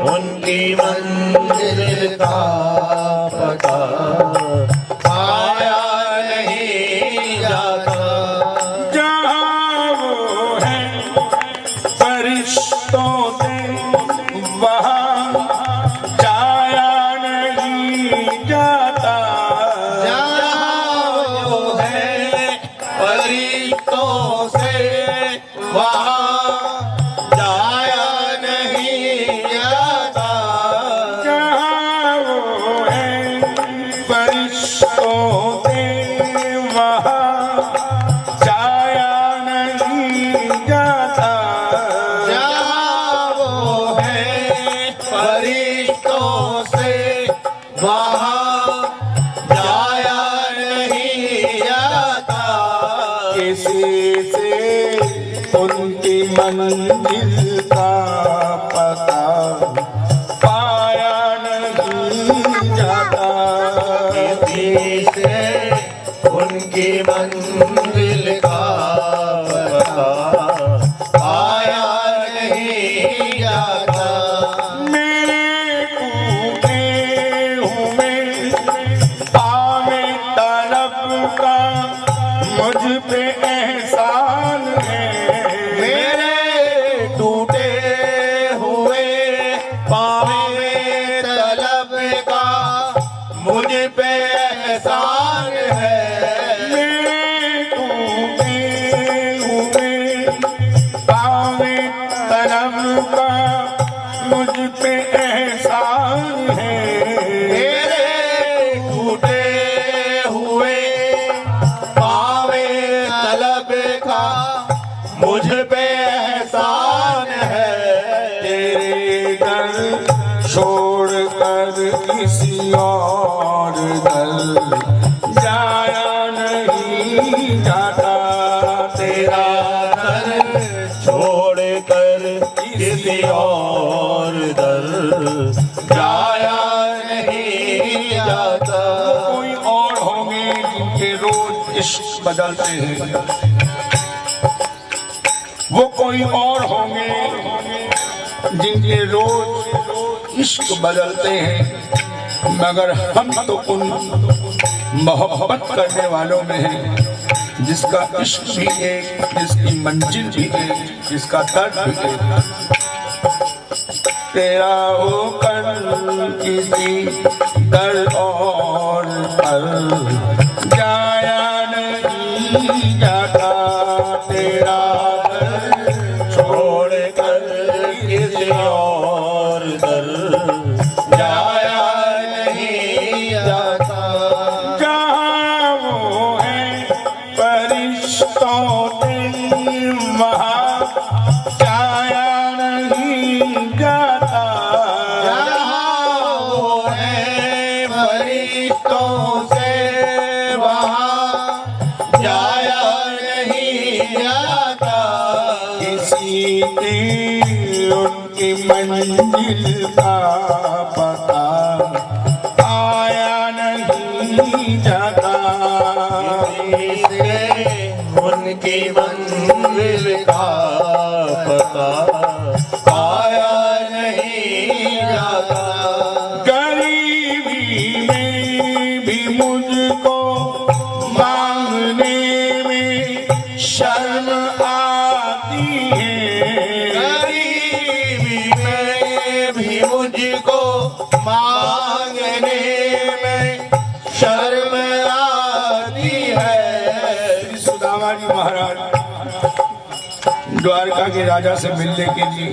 उनकी मंजिल का पता पाया नहीं जाता। जहाँ वो है फरिश्तों से वहाँ जाया नहीं जाता। जहाँ वो है फरिश्तों से वहाँ जाया नहीं जाता। जहाँ वो है फरिश्तों से वहाँ जाया नहीं जाता। जहाँ वो है फरिश्तों से वहाँ जाया नहीं जाता। किसी से उनकी मंजिल का पता पाया नहीं जाता। किसी से उनकी मंजिल का पता पाया नहीं जाता। मेरे टूटे हुए पावे तलब का मुझ पे एहसान है। मेरे टूटे हुए पावे तलब का मुझ पे एहसान है। मेरे टूटे हुए पावे तलब का मुझ पे एहसान है। मेरे टूटे हुए पावे तलब का मुझ पे एहसान है। तेरे दर छोड़ कर किसी और दर जाया नहीं जाता। तेरा दर छोड़ कर किसी और दर जाया नहीं जाता। कोई और होंगे जिनके रोज इश्क बदलते हैं। वो कोई और होंगे जिनके रोज इश्क बदलते हैं, मगर हम तो उन मोहब्बत करने वालों में हैं जिसका इश्क भी एक, जिसकी मंजिल भी एक, जिसका दर्द भी एक। तेरा होकर किसी दर और पर जाया नहीं जाता। तेरा दर छोड़ कर किसी और दर जाया नहीं जाता। जहाँ वो है फरिश्तों से वहाँ जाया नहीं जाता। जहाँ वो है फरिश्तों से वहाँ जाया नहीं जाता। किसी की उनकी मंजिल का पता पाया नहीं जाता। से उनकी मंजिल का पता पाया नहीं जाता। गरीबी में भी मुझको मांगने में शर्म आती है। गरीबी में भी मुझको मांगने में शर्म आती है। सुदामा जी महाराज द्वारका के राजा से मिलने के लिए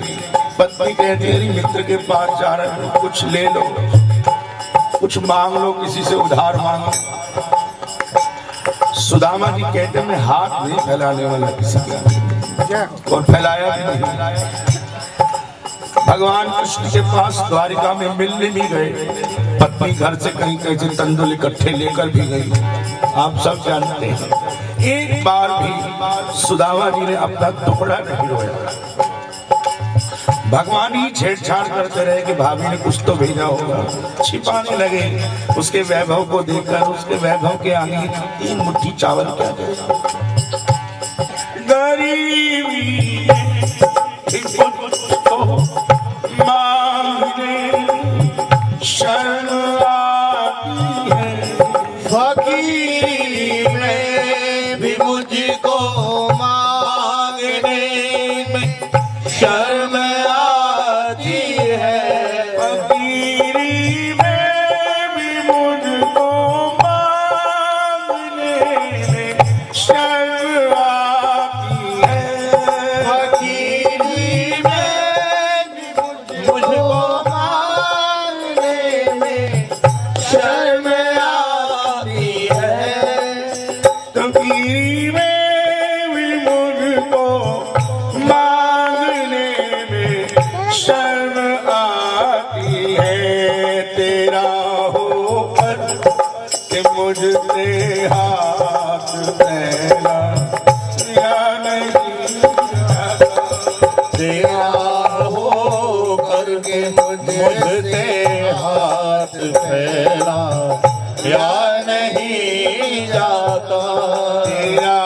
पत्नी कहती है मित्र के पास जा रहे हो, कुछ ले लो, कुछ मांग लो, किसी से उधार मांगो। सुदामा जी कहते मैं हाथ नहीं फैलाने वाला किसी का, और फैलाया भी नहीं। भगवान कृष्ण के पास द्वारिका में मिलने भी गए, पत्नी घर से कहीं कहीं तंदुल इकट्ठे लेकर भी गई, आप सब जानते हैं। एक बार भी सुदामा जी ने अपना टुकड़ा नहीं रोया। भगवान ही छेड़छाड़ करते रहे कि भाभी ने कुछ तो भेजा होगा, छिपाने लगे। उसके वैभव को देखकर उसके वैभव के आगे 3 मुट्ठी चावल क्या देगा। गरीबी मांगने करके मुझसे हाथ फैला या नहीं जाता। तेरा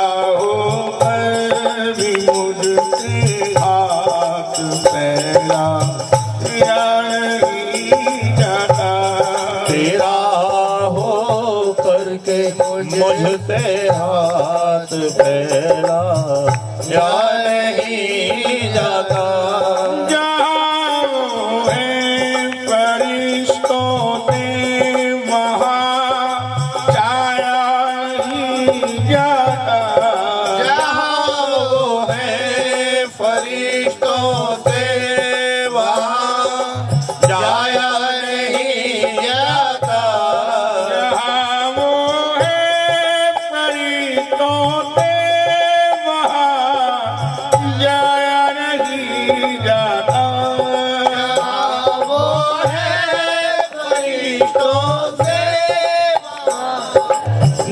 होकर भी मुझसे हाथ फैला या नहीं जाता। तेरा हो करके मुझसे हाथ फैला या नहीं जाता। जहाँ वो है फरिश्तों ने वहाँ जाया नहीं जाता। जहाँ वो है फरिश्तों से वहाँ जाया नहीं जाता। जहाँ वो है फरिश्तों से वहाँ जाया नहीं जाता। वो है फरिश्तों से वहाँ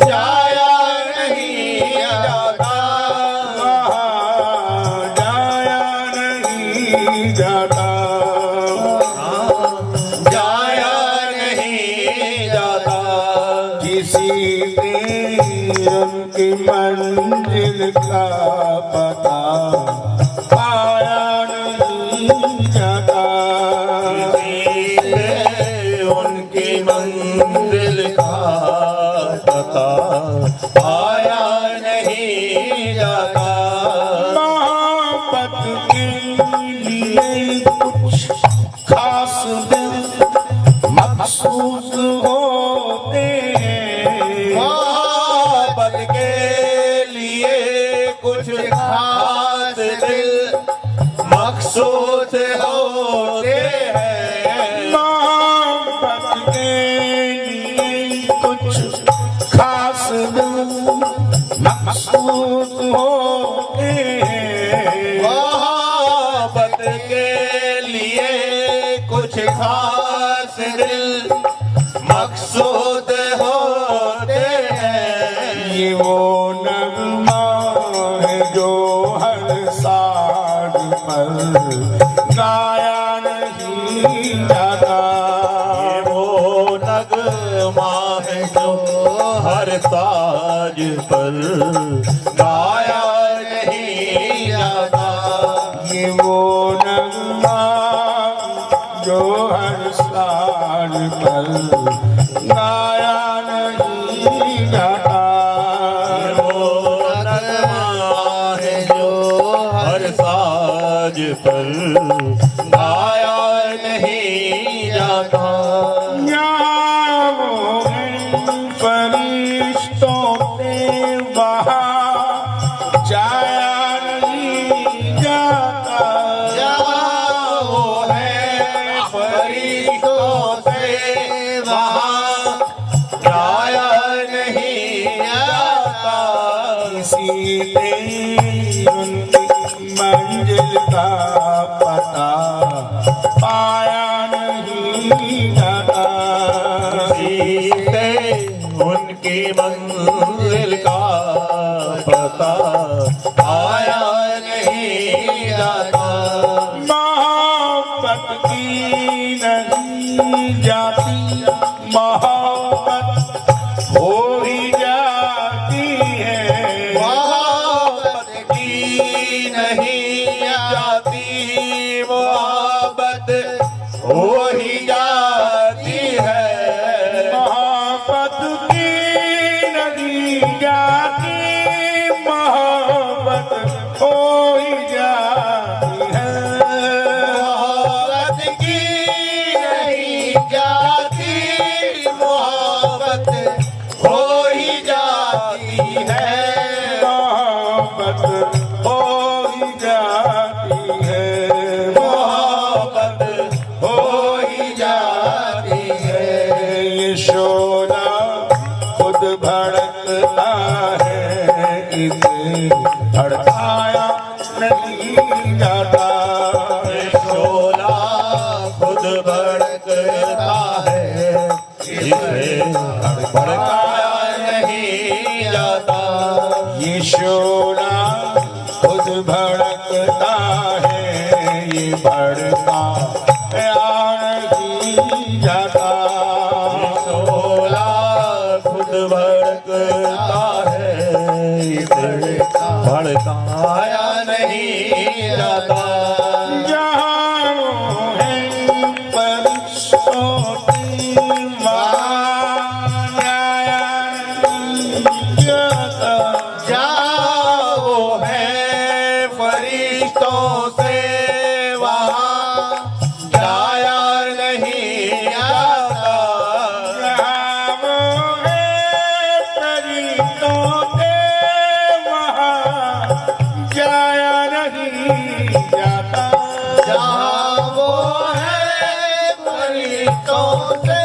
जाया नहीं जाता। वहाँ जाया नहीं जाता। जाया नहीं जाता। किसी ने उनकी मंजिल का पता पाया नहीं जाता। किसी ने उनकी मंजिल का पता पाया नहीं जाता। मोहब्बत के लिए कुछ खास दिल मखसूस होते हैं। मोहब्बत के लिए कुछ खास दिल मखसूस होते हैं। मोहब्बत के लिए कुछ खास दिल मखसूस होते हैं। मोहब्बत के लिए कुछ खास दिल मकसूद होते हैं। ये वो नगमा है जो हर साज पर गाया नहीं जाता। ये वो नगमा है जो हर ताज पर गाया नहीं जाता। ये वो नगमा जो हर साज पर गाया नहीं जाता। वो नगमा है जो हर साज पर गाया नहीं जाता। यहाँ वो है फरिश्तों ने वहाँ जाया नहीं जाता। जहाँ वो है फरिश्तों से वहाँ जाया नहीं जाता। किसी ने उनकी मंजिल का पता पाया नहीं जाता। किसी से उनकी मंजिल का पता आया नहीं जाता। मोहब्बत की नहीं जाती, मोहब्बत हो ही जाती है। मोहब्बत की नहीं जाती, मोहब्बत हो ही जाती है। मोहब्बत की नहीं जाती, मोहब्बत हो ही जाती है। मोहब्बत की नहीं जाती, मोहब्बत हो ही जाती है। मोहब्बत हो ही जाती है। मोहब्बत हो ही जाती है। ये शोला खुद भड़कता है, इसे भड़काया नहीं जाता। शोला खुद भड़कता है, इसे भड़काया नहीं जाता। ये शोला खुद भड़कता है, ये भड़का नहीं जाता। शोला खुद भड़कता है, इसे भड़काया नहीं जाता। जहाँ वो है फरिश्तों की माया नहीं जाता। जहाँ वो है फरिश्तों से वहाँ जाया नहीं जाता। जहाँ वो है फरिश्तों से वहाँ जाया नहीं जाता। जहाँ वो है फरिश्तों से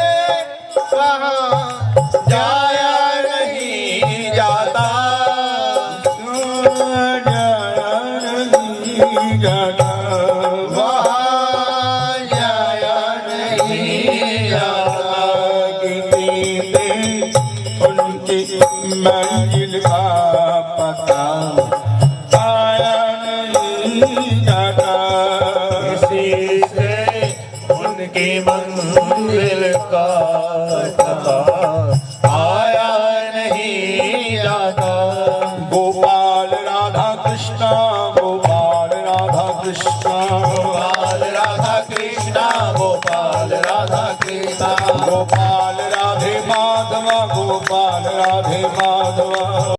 वहाँ जाया नहीं जाता। वहाँ जाया नहीं जाता। उनकी मंजिल का पता आया नहीं जाता। किसी से उनकी मंजिल का पता आया नहीं जाता। गोपाल राधा कृष्णा, गोपाल राधा कृष्णा, गोपाल राधा कृष्णा, गोपाल राधा कृष्णा, गोपाल राधे माधवा, गोपाल राधे माधवा।